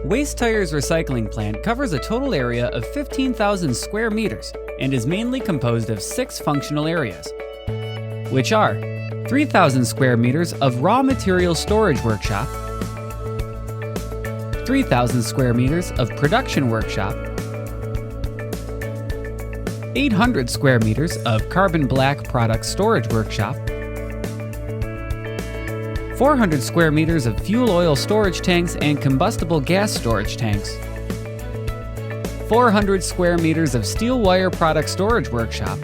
Waste Tires Recycling Plant covers a total area of 15,000 square meters and is mainly composed of 6 functional areas, which are 3,000 square meters of raw material storage workshop, 3,000 square meters of production workshop, 800 square meters of carbon black product storage workshop, 400 square meters of fuel oil storage tanks and combustible gas storage tanks, 400 square meters of steel wire product storage workshop,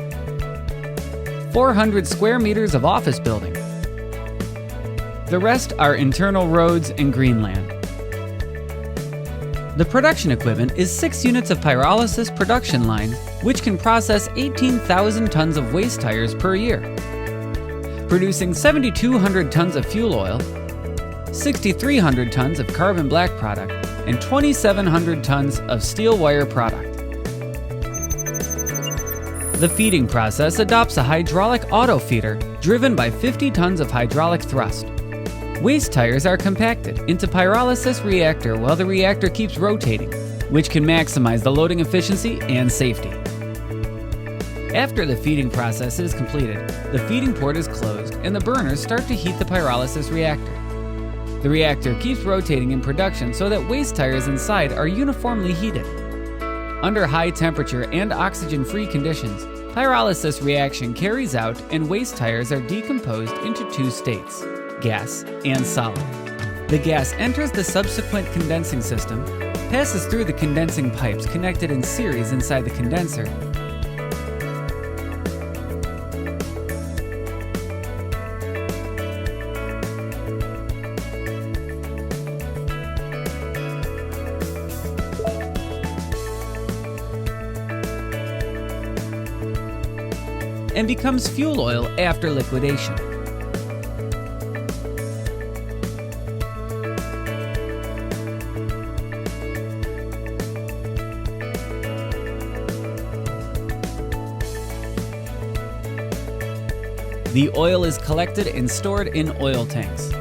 400 square meters of office building. The rest are internal roads and greenland. The production equipment is 6 units of pyrolysis production lines, which can process 18,000 tons of waste tires per year, producing 7,200 tons of fuel oil, 6,300 tons of carbon black product, and 2,700 tons of steel wire product. The feeding process adopts a hydraulic auto feeder driven by 50 tons of hydraulic thrust. Waste tires are compacted into pyrolysis reactor while the reactor keeps rotating, which can maximize the loading efficiency and safety. After the feeding process is completed, the feeding port is closed and the burners start to heat the pyrolysis reactor. The reactor keeps rotating in production so that waste tires inside are uniformly heated. Under high temperature and oxygen-free conditions, pyrolysis reaction carries out and waste tires are decomposed into 2 states, gas and solid. The gas enters the subsequent condensing system, passes through the condensing pipes connected in series inside the condenser, and becomes fuel oil after liquidation. The oil is collected and stored in oil tanks.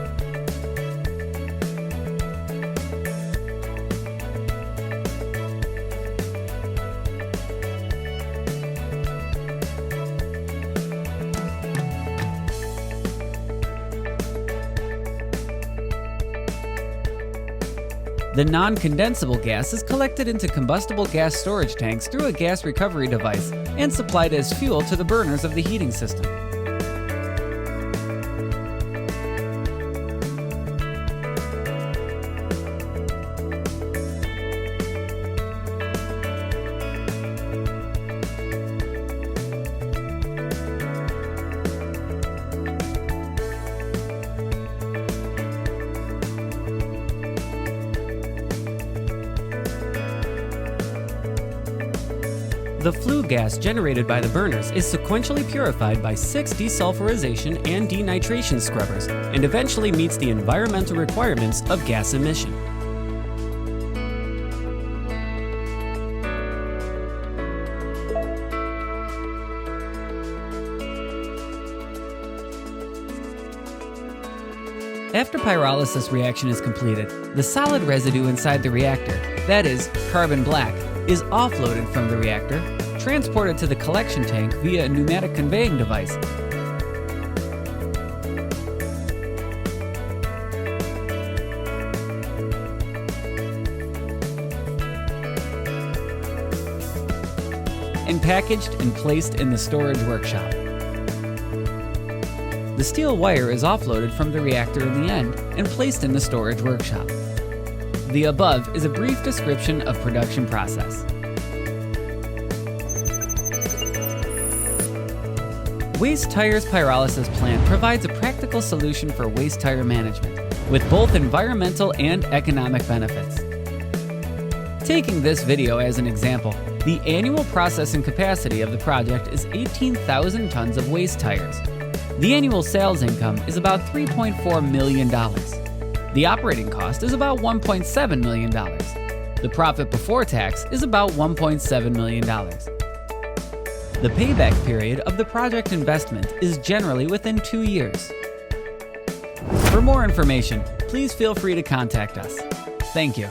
The non-condensable gas is collected into combustible gas storage tanks through a gas recovery device and supplied as fuel to the burners of the heating system. The flue gas generated by the burners is sequentially purified by 6 desulfurization and denitration scrubbers and eventually meets the environmental requirements of gas emission. After pyrolysis reaction is completed, the solid residue inside the reactor, that is, carbon black, is offloaded from the reactor, transported to the collection tank via a pneumatic conveying device, and packaged and placed in the storage workshop. The steel wire is offloaded from the reactor in the end and placed in the storage workshop. The above is a brief description of production process. Waste Tires Pyrolysis Plant provides a practical solution for waste tire management, with both environmental and economic benefits. Taking this video as an example, the annual processing capacity of the project is 18,000 tons of waste tires. The annual sales income is about $3.4 million. The operating cost is about $1.7 million. The profit before tax is about $1.7 million. The payback period of the project investment is generally within 2 years. For more information, please feel free to contact us. Thank you.